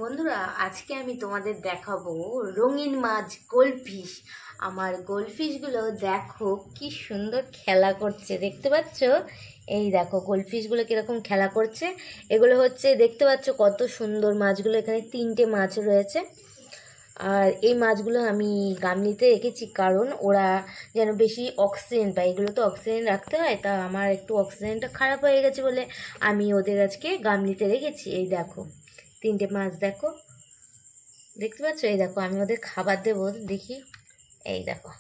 বন্ধুরা, আজকে আমি তোমাদের দেখাবো রঙিন মাছ গোল্ডফিশ। আমার গোল্ডফিশগুলো দেখো কি সুন্দর খেলা করছে, দেখতে পাচ্ছ? এই দেখো গোল্ডফিশগুলো কিরকম খেলা করছে। এগুলো হচ্ছে, দেখতে পাচ্ছ কত সুন্দর মাছগুলো। এখানে 3টে মাছ রয়েছে। আর এই মাছগুলো আমি গামলিতে রেখেছি কারণ ওরা যেন বেশি অক্সিজেন পায়। এগুলো তো অক্সিজেন রাখতে হয়, তা আমার একটু অক্সিজেনটা খারাপ হয়ে গেছে বলে আমি ওদের আজকে গামলিতে রেখেছি। এই দেখো 3টে মাছ, দেখো দেখতে পাচ্ছ? এই দেখো আমি ওদের খাবার দেবো, দেখি। এই দেখো,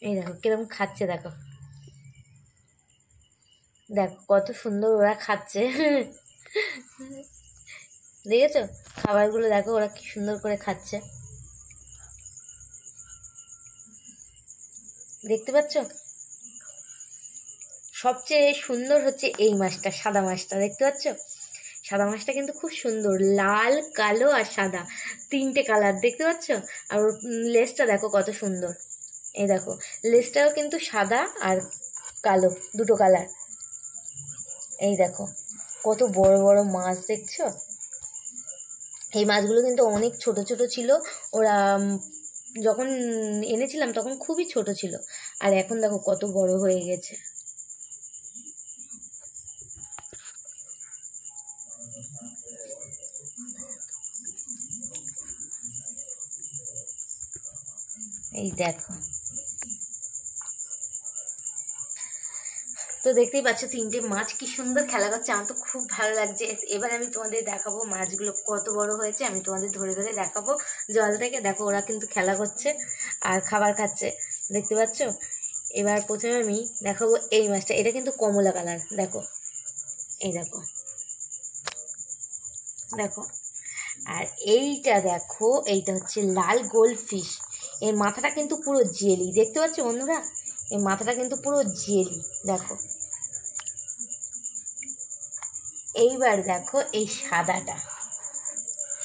এই দেখো কিরকম খাচ্ছে, দেখো দেখো কত সুন্দর ওরা খাচ্ছে। দেখেছো খাবারগুলো? দেখো ওরা কি সুন্দর করে খাচ্ছে, দেখতে পাচ্ছ? সবচেয়ে সুন্দর হচ্ছে এই মাছটা, সাদা মাছটা, দেখতে পাচ্ছ? সাদা মাছটা কিন্তু খুব সুন্দর, লাল কালো আর সাদা, 3টে কালার, দেখতে পাচ্ছ? আর ওর লেজটা দেখো কত সুন্দর। এই দেখো লেজটাও কিন্তু সাদা আর কালো, দুটো কালার। এই দেখো কত বড় বড় মাছ, দেখছো? এই মাছগুলো কিন্তু অনেক ছোট ছোট ছিল। ওরা যখন এনেছিলাম তখন খুবই ছোট ছিল, আর এখন দেখো কত বড় হয়ে গেছে। এই দেখো, তো দেখতেই পাচ্ছ 3টে মাছ কি সুন্দর খেলা করছে, আমার তো খুব ভালো লাগছে। এবার আমি তোমাদের দেখাবো মাছগুলো কত বড় হয়েছে, আমি তোমাদের ধরে ধরে দেখাবো জল থেকে। দেখো ওরা কিন্তু খেলা করছে আর খাবার খাচ্ছে, দেখতে পাচ্ছ? এবার প্রথমে আমি দেখাবো এই মাছটা, এটা কিন্তু কমলা কালার, দেখো এই দেখো, দেখো। আর এইটা দেখো, এইটা হচ্ছে লাল গোল্ডফিশ। এর মাথাটা কিন্তু পুরো জেলি, দেখতে পাচ্ছ বন্ধুরা? এর মাথাটা কিন্তু পুরো জেলি, দেখো। এইবার দেখো এই সাদাটা,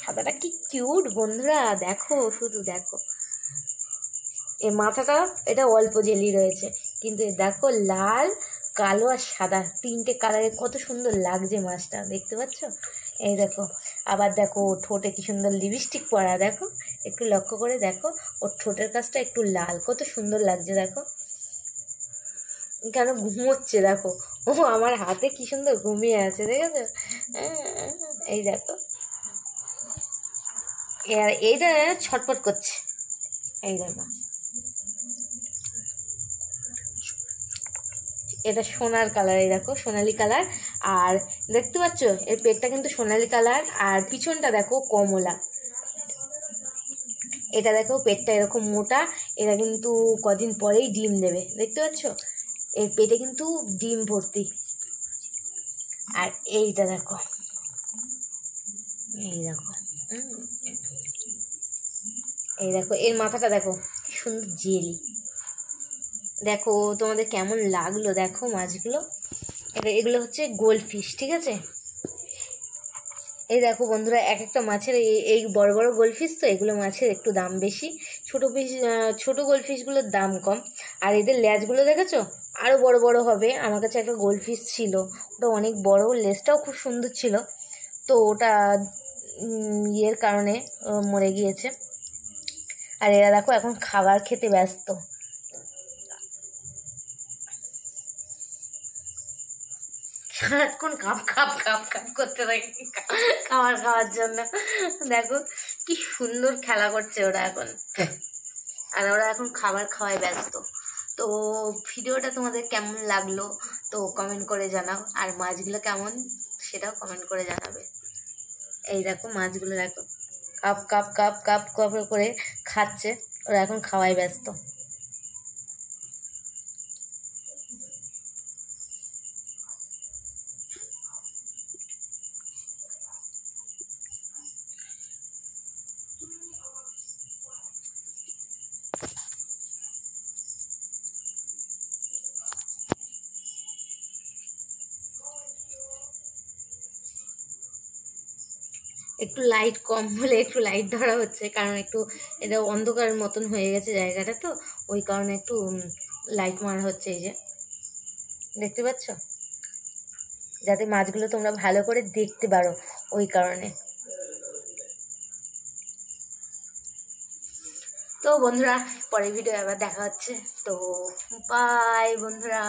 সাদাটা কি কিউট বন্ধুরা, দেখো শুধু দেখো। এর মাথাটা, এটা অল্প জেলি রয়েছে, কিন্তু দেখো লাল কালো আর সাদা 3টে কালারে কত সুন্দর লাগছে মাছটা, দেখতে পাচ্ছ? এই দেখো, আবার দেখো ওর ঠোঁটে কি সুন্দর লিপস্টিক পরা, দেখো একটু লক্ষ্য করে দেখো। ওর ঠোঁটের কাছটা একটু লাল, কত সুন্দর লাগছে, দেখো কেন ঘুমোচ্ছে, দেখো ও আমার হাতে কি সুন্দর ঘুমিয়ে আছে, দেখেছো? এই দেখো, এইটা ছটফট করছে, এই দেখো। এটা সোনার কালার, এই দেখো সোনালি কালার। আর দেখতে পাচ্ছ এর পেটটা কিন্তু সোনালি কালার, আর পিছনটা দেখো কমলা। এটা দেখো পেটটা এরকম মোটা। এরা কিন্তু কদিন পরেই ডিম দেবে, দেখতে পাচ্ছ? এর পেটে কিন্তু ডিম ভর্তি। আর এইটা দেখো, এই দেখো, এই দেখো এর মাথাটা দেখো কি সুন্দর জেলি। দেখো তোমাদের কেমন লাগলো, দেখো মাছগুলো। এগুলো হচ্ছে গোল্ড ফিশ, ঠিক আছে? এই দেখো বন্ধুরা, এক একটা মাছের এই বড় বড় গোল্ডফিশ, তো এগুলো মাছের একটু দাম বেশি। ছোট গোল্ডফিশগুলোর দাম কম। আর এদের লেজগুলো দেখেছো? আরও বড় বড় হবে। আমার কাছে একটা গোল্ডফিশ ছিল, ওটা অনেক বড়, লেজটাও খুব সুন্দর ছিল। তো ওটা ইয়ের কারণে মরে গিয়েছে। আর এরা দেখো এখন খাবার খেতে ব্যস্ত। সারাক্ষণ কাপ কাপ কাপ কাপ করতে থাকে খাবার খাওয়ার জন্য। দেখো কি সুন্দর খেলা করছে ওরা এখন, আর ওরা এখন খাবার খাওয়ায় ব্যস্ত। তো ভিডিওটা তোমাদের কেমন লাগলো তো কমেন্ট করে জানাও, আর মাছগুলো কেমন সেটাও কমেন্ট করে জানাবে। এই দেখো মাছগুলো, দেখো cup cup cup cup cup করে খাচ্ছে, ওরা এখন খাওয়ায় ব্যস্ত। একটু লাইট কম বলে একটু লাইট ধরা হচ্ছে, কারণ একটু এটা অন্ধকার মতন হয়ে গেছে জায়গাটা, তো ওই কারণে একটু লাইট মারা হচ্ছে, এই যে দেখতে পাচ্ছ, যাতে মাছগুলো তোমরা ভালো করে দেখতে পারো, ওই কারণে। তো বন্ধুরা, পরের ভিডিও আবার দেখা হচ্ছে। তো বাই বন্ধুরা।